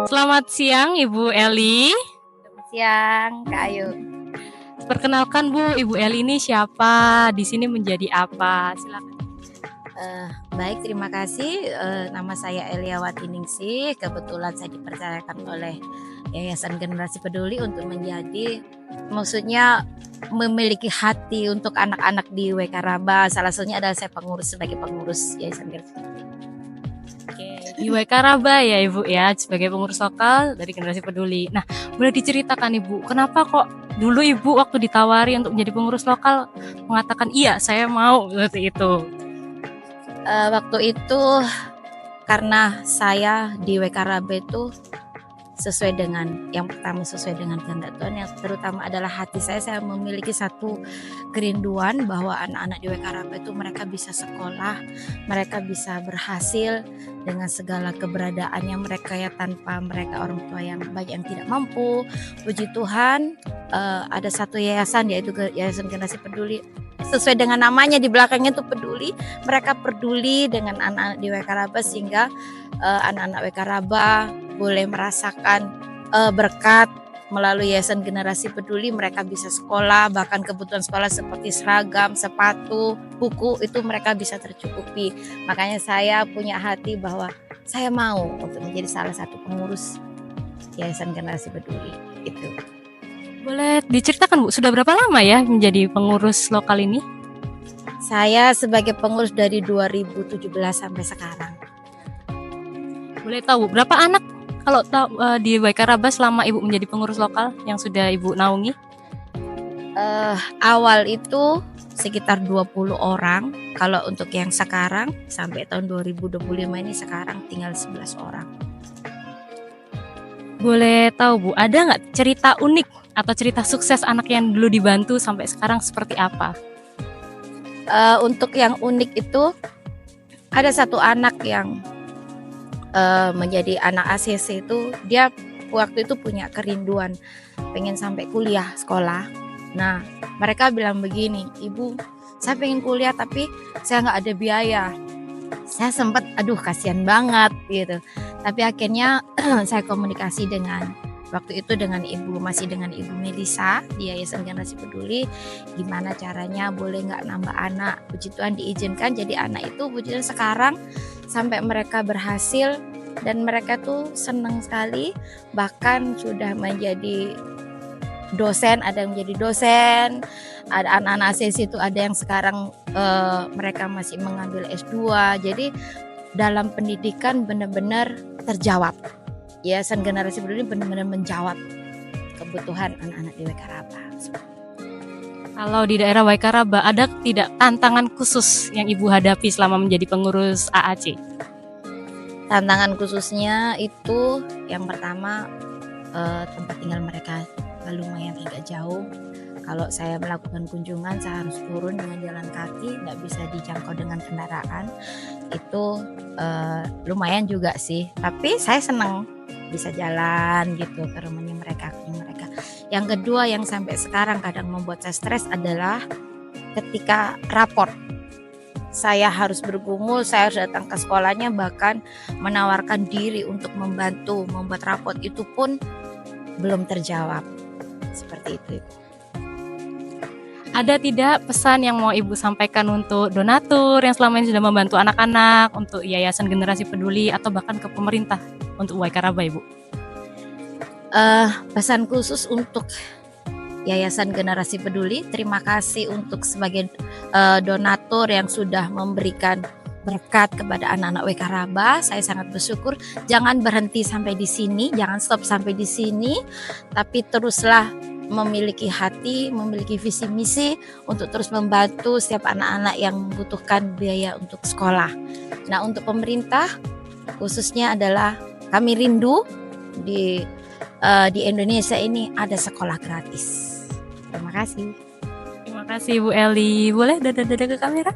Selamat siang Ibu Eli. Selamat siang, Kak Ayu. Perkenalkan Bu, Ibu Eli ini siapa? Di sini menjadi apa? Silakan. Baik, terima kasih. Nama saya Eliawati Ningsih. Kebetulan saya dipercayakan oleh Yayasan Generasi Peduli untuk menjadi, maksudnya memiliki hati untuk anak-anak di WK Raba. Salah satunya adalah saya sebagai pengurus Yayasan Generasi Peduli. Oke, di WK Raba ya Ibu ya, sebagai pengurus lokal dari Generasi Peduli. Nah, boleh diceritakan Ibu, kenapa kok dulu Ibu waktu ditawari untuk menjadi pengurus lokal mengatakan iya saya mau seperti itu? Waktu itu karena saya di WK Raba itu sesuai dengan yang pertama, sesuai dengan kehendak Tuhan, yang terutama adalah hati saya memiliki satu kerinduan bahwa anak-anak di WK Raba itu mereka bisa sekolah, mereka bisa berhasil dengan segala keberadaannya mereka ya, tanpa mereka orang tua yang baik yang tidak mampu. Puji Tuhan, ada satu yayasan, yaitu Yayasan Generasi Peduli. Sesuai dengan namanya, di belakangnya itu peduli. Mereka peduli dengan anak-anak di WK Raba, sehingga anak-anak WK Raba boleh merasakan berkat melalui Yayasan Generasi Peduli. Mereka bisa sekolah, bahkan kebutuhan sekolah seperti seragam, sepatu, buku itu mereka bisa tercukupi. Makanya saya punya hati bahwa saya mau untuk menjadi salah satu pengurus Yayasan Generasi Peduli itu. Boleh diceritakan Bu, sudah berapa lama ya menjadi pengurus lokal ini? Saya sebagai pengurus dari 2017 sampai sekarang. Boleh tahu berapa anak kalau di WK Raba selama Ibu menjadi pengurus lokal yang sudah Ibu naungi? Awal itu sekitar 20 orang. Kalau untuk yang sekarang sampai tahun 2025 ini sekarang tinggal 11 orang. Boleh tahu Bu, ada nggak cerita unik atau cerita sukses anak yang dulu dibantu sampai sekarang seperti apa? Untuk yang unik itu ada satu anak yang menjadi anak ACC itu, dia waktu itu punya kerinduan pengen sampai kuliah sekolah. Nah, mereka bilang begini, Ibu, saya pengen kuliah tapi saya nggak ada biaya. Saya sempat, aduh kasihan banget gitu. Tapi akhirnya saya komunikasi dengan waktu itu dengan masih dengan Ibu Melisa di Yayasan Generasi Peduli, gimana caranya boleh nggak nambah anak. Puji Tuhan diizinkan, jadi anak itu puji Tuhan sekarang sampai mereka berhasil dan mereka tuh senang sekali, bahkan sudah menjadi dosen, ada yang menjadi dosen, ada anak-anak ACC itu ada yang sekarang mereka masih mengambil S2. Jadi dalam pendidikan benar-benar terjawab. Yayasan Generasi Peduli benar-benar menjawab kebutuhan anak-anak di WK Raba. Kalau di daerah WK Raba ada tidak tantangan khusus yang Ibu hadapi selama menjadi pengurus AAC? Tantangan khususnya itu yang pertama, tempat tinggal mereka lumayan agak jauh. Kalau saya melakukan kunjungan saya harus turun dengan jalan kaki, nggak bisa dijangkau dengan kendaraan. Itu lumayan juga sih, tapi saya senang bisa jalan gitu ke rumahnya mereka. Yang kedua yang sampai sekarang kadang membuat saya stres adalah ketika raport. Saya harus bergumul, saya harus datang ke sekolahnya, bahkan menawarkan diri untuk membantu membuat raport, itu pun belum terjawab. Seperti itu. Ada tidak pesan yang mau Ibu sampaikan untuk donatur yang selama ini sudah membantu anak-anak, untuk Yayasan Generasi Peduli, atau bahkan ke pemerintah untuk WK Raba Ibu? Pesan khusus untuk Yayasan Generasi Peduli, terima kasih untuk sebagai donatur yang sudah memberikan berkat kepada anak-anak WK Raba. Saya sangat bersyukur. Jangan berhenti sampai di sini, jangan stop sampai di sini, tapi teruslah memiliki hati, memiliki visi misi untuk terus membantu setiap anak-anak yang membutuhkan biaya untuk sekolah. Nah, untuk pemerintah khususnya adalah kami rindu di Indonesia ini ada sekolah gratis. Terima kasih. Terima kasih Bu Eli. Boleh dadah-dadah ke kamera?